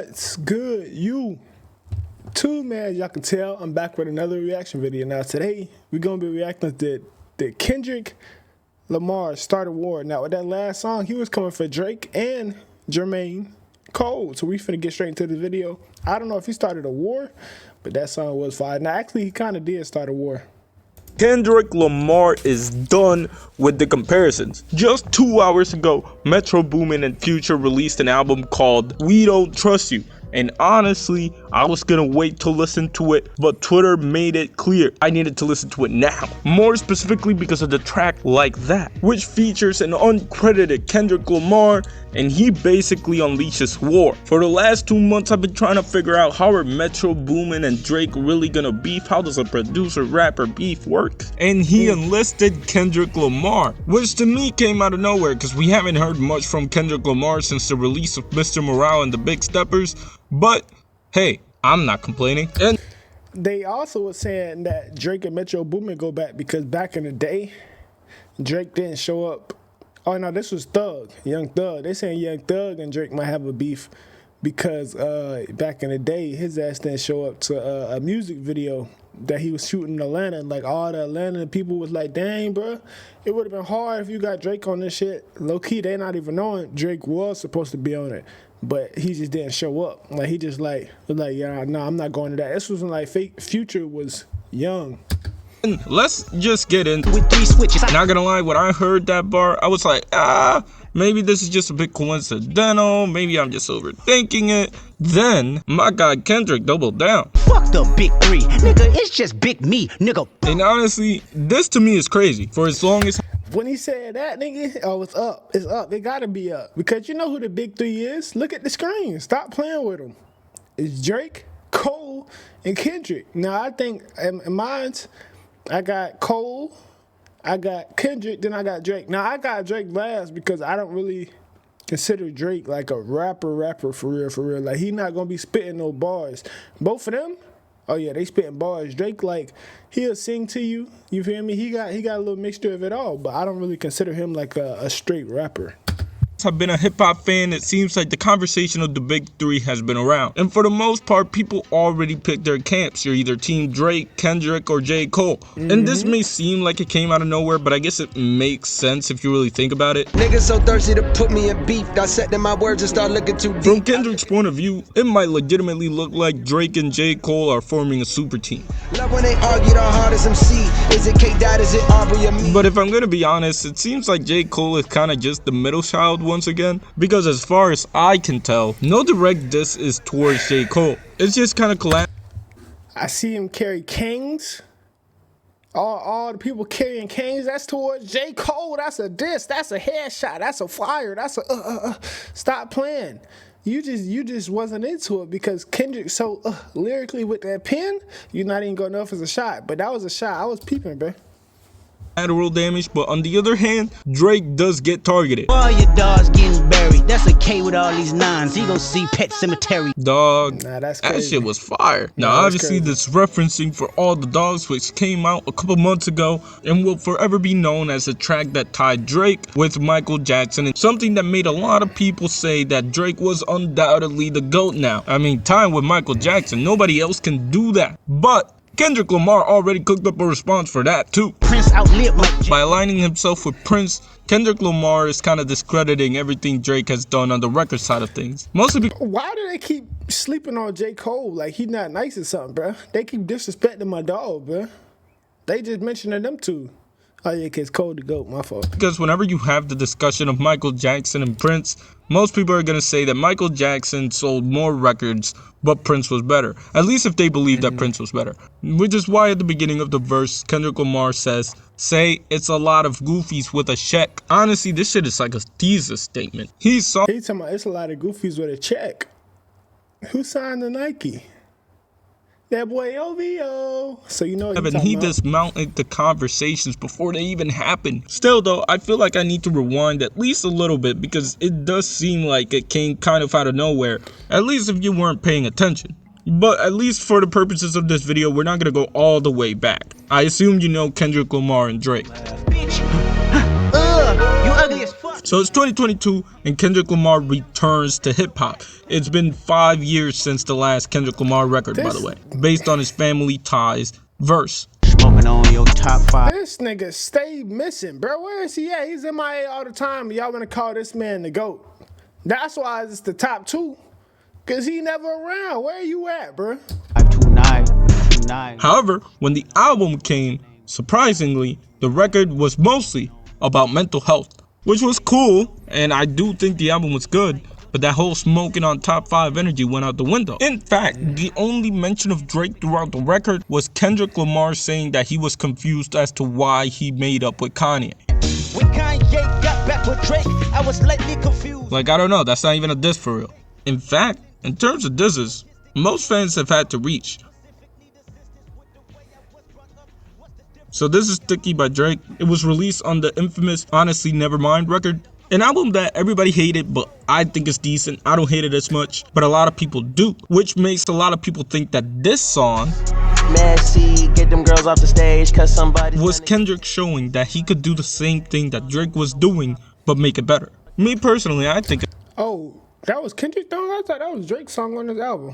What's good, you? Man, y'all can tell I'm back with another reaction video. Now today we're gonna be reacting to the Kendrick Lamar Start a War. Now with that last song, he was coming for Drake and Jermaine Cole. So we finna get straight into the video. I don't know if he started a war, but that song was fire. Now actually he kinda did start a war. Kendrick Lamar is done with the comparisons. Just 2 hours ago, Metro Boomin and Future released an album called We Don't Trust You. And honestly, I was gonna wait to listen to it, but Twitter made it clear I needed to listen to it now. More specifically because of the track Like That, which features an uncredited Kendrick Lamar, and he basically unleashes war. For the last 2 months, I've been trying to figure out how are Metro Boomin and Drake really gonna beef? How does a producer-rapper beef work? And he enlisted Kendrick Lamar, which to me came out of nowhere because we haven't heard much from Kendrick Lamar since the release of Mr. Morale and the Big Steppers. But hey, I'm not complaining. And they also were saying that Drake and Metro Boomin go back because back in the day, Drake didn't show up. Oh no, this was Thug, Young Thug. They saying Young Thug and Drake might have a beef because back in the day, his ass didn't show up to a music video that he was shooting in Atlanta. And like all the Atlanta people was like, dang, bro, it would have been hard if you got Drake on this shit. Low key, they not even knowing Drake was supposed to be on it, but he just didn't show up. Like he just was like, yeah, no, I'm not going to that. This was when like Future was young. let's just get into with 3 switches. Not gonna lie, when I heard that bar, I was like, maybe this is just a bit coincidental. Maybe I'm just overthinking it. Then my guy Kendrick doubled down. Fuck the big 3, nigga. It's just big me, nigga. And honestly, this to me is crazy. For as long as when he said that, nigga, oh, it's up. It's up. It gotta be up. Because you know who the big 3 is? Look at the screen. Stop playing with them. It's Drake, Cole, and Kendrick. Now, I think in mine's, I got Cole, I got Kendrick, then I got Drake. Now, I got Drake last because I don't really consider Drake like a rapper for real. Like, he not gonna be spitting no bars. Both of them, oh yeah, they spitting bars. Drake, like, he'll sing to you. You feel me? He got a little mixture of it all, but I don't really consider him like a straight rapper. I've been a hip-hop fan, it seems like the conversation of the big 3 has been around. And for the most part, people already picked their camps. You're either team Drake, Kendrick, or J. Cole. And this may seem like it came out of nowhere, but I guess it makes sense if you really think about it. Niggas so thirsty to put me in beef, dissecting my words and start looking too deep. From Kendrick's point of view, it might legitimately look like Drake and J. Cole are forming a super team. Love when they argue the hardest MC. Is it K-Dot, is it Aubrey or me? But if I'm gonna be honest, it seems like J. Cole is kinda just the middle child once again, because as far as I can tell, no direct diss is towards J. Cole. It's just kind of collab. I see him carry Kings. All the people carrying Kings, that's towards J. Cole. That's a diss. That's a headshot. That's a fire. That's a Stop playing. You just wasn't into it because Kendrick so lyrically with that pen, you're not even going enough as a shot. But that was a shot. I was peeping, bro. Collateral damage, but on the other hand, Drake does get targeted. All your dogs getting buried. That's a K with all these 9s. He gon' see Pet Cemetery. Dog, nah, that's that crazy. shit was fire. Now, obviously, this referencing for All the Dogs, which came out a couple months ago and will forever be known as a track that tied Drake with Michael Jackson, and something that made a lot of people say that Drake was undoubtedly the GOAT now. I mean, tying with Michael Jackson, nobody else can do that. But Kendrick Lamar already cooked up a response for that too. Prince outlived Mike. By aligning himself with Prince, Kendrick Lamar is kind of discrediting everything Drake has done on the record side of things. Mostly because why do they keep sleeping on J. Cole like he not nice or something, bro? They keep disrespecting my dog, bro. They just mentioning them two. Oh yeah, cause Cole the GOAT, my fault. Because whenever you have the discussion of Michael Jackson and Prince, most people are going to say that Michael Jackson sold more records, but Prince was better. At least if they believe that Prince was better. Which is why at the beginning of the verse, Kendrick Lamar says, say it's a lot of goofies with a check. Honestly, this shit is like a thesis statement. He's talking about it's a lot of goofies with a check. Who signed the Nike? That boy OVO. So you know what he dismounted the conversations before they even happened. Still though, I feel like I need to rewind at least a little bit because it does seem like it came kind of out of nowhere. At least if you weren't paying attention. But at least for the purposes of this video, we're not gonna go all the way back. I assume you know Kendrick Lamar and Drake. Bitch. You ugly as fuck. So it's 2022 and Kendrick Lamar returns to hip hop. It's been 5 years since the last Kendrick Lamar record, by the way, based on his family ties verse. Smoking on your top 5. This nigga stay missing, bro. Where is he at? He's MIA all the time. Y'all wanna call this man the GOAT. That's why it's the top 2. Cause he never around. Where you at, bro? Tonight. However, when the album came, surprisingly, the record was mostly about mental health, which was cool, and I do think the album was good, but that whole smoking on top 5 energy went out the window. In fact, the only mention of Drake throughout the record was Kendrick Lamar saying that he was confused as to why he made up with Kanye. When Kanye got back with Drake, I was slightly confused. Like, I don't know, that's not even a diss for real. In fact, in terms of disses, most fans have had to reach. So this is Sticky by Drake. It was released on the infamous Honestly Nevermind record. An album that everybody hated, but I think it's decent. I don't hate it as much, but a lot of people do. Which makes a lot of people think that this song Messy, get them girls off the stage, cause somebody was Kendrick showing that he could do the same thing that Drake was doing, but make it better. Me personally, I think... Oh, that was Kendrick song? I thought that was Drake's song on his album.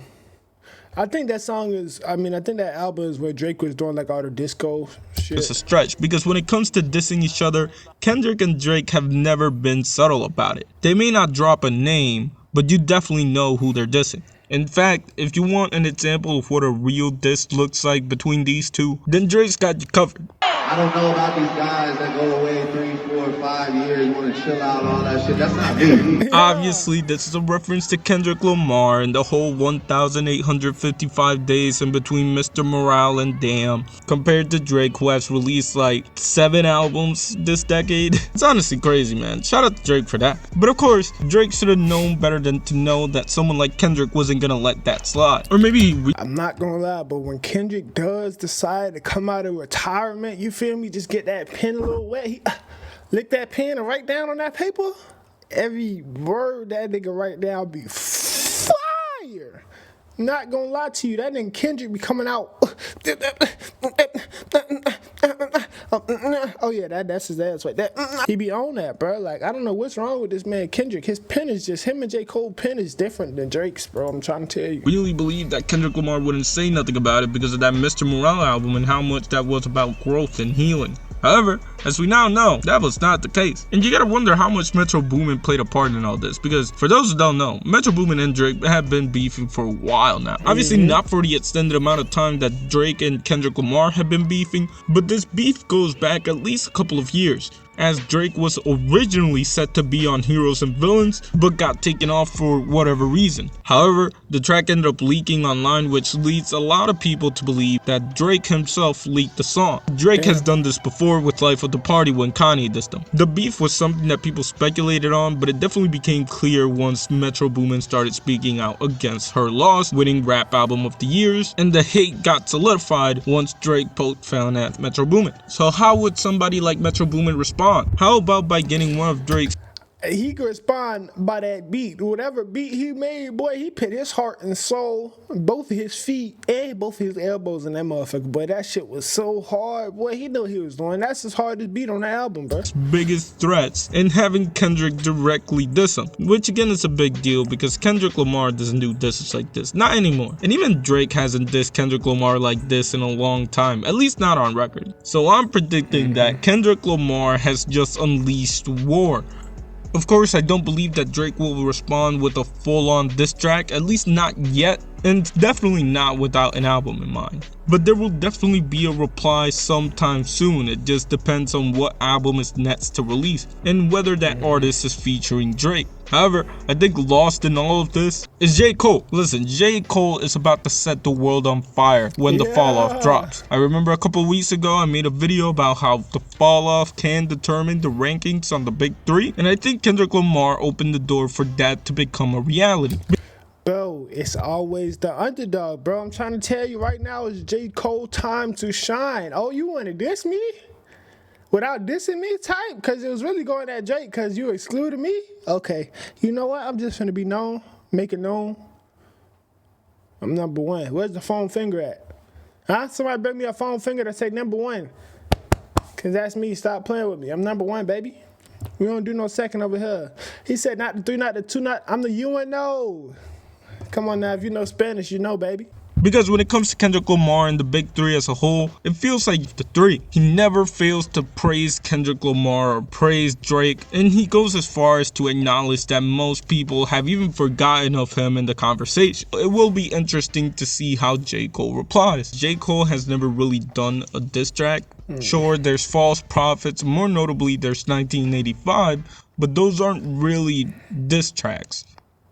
I think that song is, I think that album is where Drake was doing like all the disco shit. It's a stretch, because when it comes to dissing each other, Kendrick and Drake have never been subtle about it. They may not drop a name, but you definitely know who they're dissing. In fact, if you want an example of what a real diss looks like between these two, then Drake's got you covered. I don't know about these guys that go away 3, 4, 5 years, want to chill out, all that shit. That's not me. Obviously, this is a reference to Kendrick Lamar and the whole 1,855 days in between Mr. Morale and Damn, compared to Drake, who has released like 7 albums this decade. It's honestly crazy, man. Shout out to Drake for that. But of course, Drake should have known better than to know that someone like Kendrick wasn't gonna let that slide. Or maybe I'm not gonna lie, but when Kendrick does decide to come out of retirement, you feel me, just get that pen a little wet, he lick that pen and write down on that paper, every word that nigga write down be fire. Not gonna lie to you, that nigga Kendrick be coming out. Oh yeah, that's his ass right there. He be on that, bro. Like, I don't know what's wrong with this man Kendrick. His pen is just, him and J. Cole pen is different than Drake's, bro. I'm trying to tell you. really believe that Kendrick Lamar wouldn't say nothing about it because of that Mr. Morale album and how much that was about growth and healing. However, as we now know, that was not the case. And you gotta wonder how much Metro Boomin played a part in all this, because for those who don't know, Metro Boomin and Drake have been beefing for a while now. Obviously not for the extended amount of time that Drake and Kendrick Lamar have been beefing, but this beef goes back at least a couple of years, as Drake was originally set to be on Heroes and Villains, but got taken off for whatever reason. However, the track ended up leaking online, which leads a lot of people to believe that Drake himself leaked the song. Drake has done this before with Life of the Party when Kanye dissed them. The beef was something that people speculated on, but it definitely became clear once Metro Boomin started speaking out against her loss, winning Rap Album of the Years, and the hate got solidified once Drake poked fun at Metro Boomin. So how would somebody like Metro Boomin respond? How about by getting one of Drake's... He could respond by that beat. Whatever beat he made, boy, he put his heart and soul, both of his feet and both of his elbows in that motherfucker. Boy, that shit was so hard. Boy, he knew what he was doing. That's his hardest beat on the album, bro. biggest threats and having Kendrick directly diss him, which again is a big deal because Kendrick Lamar doesn't do disses like this, not anymore. And even Drake hasn't dissed Kendrick Lamar like this in a long time, at least not on record. So I'm predicting that Kendrick Lamar has just unleashed war. Of course, I don't believe that Drake will respond with a full-on diss track, at least not yet, and definitely not without an album in mind. But there will definitely be a reply sometime soon. It just depends on what album is next to release and whether that artist is featuring Drake. However, I think lost in all of this is J. Cole. Listen, J. Cole is about to set the world on fire when the fall off drops. I remember a couple weeks ago I made a video about how the fall off can determine the rankings on the big 3, and I think Kendrick Lamar opened the door for that to become a reality. Bro, it's always the underdog, bro. I'm trying to tell you right now, it's J. Cole time to shine. Oh, you want to diss me? Without dissing me type? Because it was really going at Drake because you excluded me? Okay. You know what? I'm just going to be known. Make it known. I'm number 1. Where's the phone finger at? Huh? Somebody bring me a phone finger that say number 1. Because that's me. Stop playing with me. I'm number 1, baby. We don't do no second over here. He said not the 3, not the 2, not. I'm the UNO. Come on now, if you know Spanish, you know, baby. Because when it comes to Kendrick Lamar and the big three as a whole, it feels like the three. He never fails to praise Kendrick Lamar or praise Drake, and he goes as far as to acknowledge that most people have even forgotten of him in the conversation. It will be interesting to see how J. Cole replies. J. Cole has never really done a diss track. Sure, there's False Prophets, more notably there's 1985, but those aren't really diss tracks.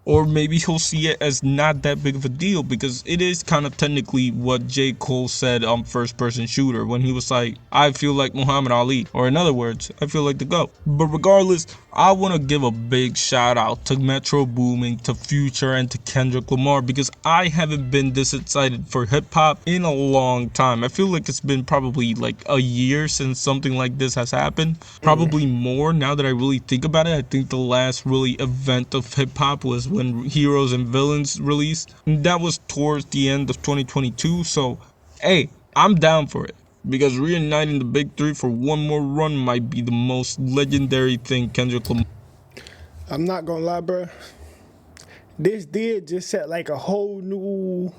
Or maybe he'll see it as not that big of a deal, because it is kind of technically what J. Cole said on First Person Shooter when he was like, I feel like Muhammad Ali, or in other words, I feel like the GOAT. But regardless, I want to give a big shout out to Metro Booming, to Future, and to Kendrick Lamar, because I haven't been this excited for hip hop in a long time. I feel like it's been probably like a year since something like this has happened. Probably more now that I really think about it. I think the last really event of hip hop was when Heroes and Villains released. And that was towards the end of 2022. So, hey, I'm down for it. Because reuniting the big three for one more run might be the most legendary thing Kendrick Lamar. I'm not gonna lie, bro. This did just set like a whole new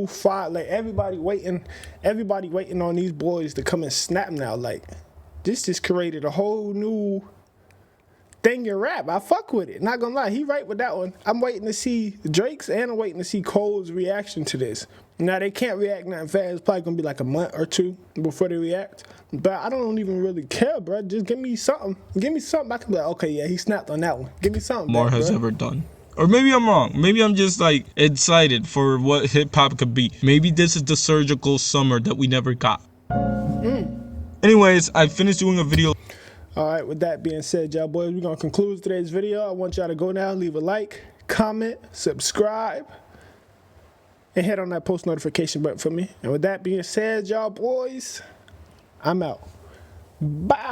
fight. Like everybody waiting on these boys to come and snap now. Like this just created a whole new thing in rap. I fuck with it. Not gonna lie, he right with that one. I'm waiting to see Drake's and I'm waiting to see Cole's reaction to this. Now they can't react nothing fast. It's probably gonna be like a month or two before they react. But I don't even really care, bro. Just give me something. Give me something. I can be like, okay, yeah, he snapped on that one. Give me something. Lamar has ever done. Or maybe I'm wrong. Maybe I'm just like excited for what hip hop could be. Maybe this is the surgical summer that we never got. Anyways, I finished doing a video. All right, with that being said, y'all boys, we're going to conclude today's video. I want y'all to go now, leave a like, comment, subscribe, and hit on that post notification button for me. And with that being said, y'all boys, I'm out. Bye.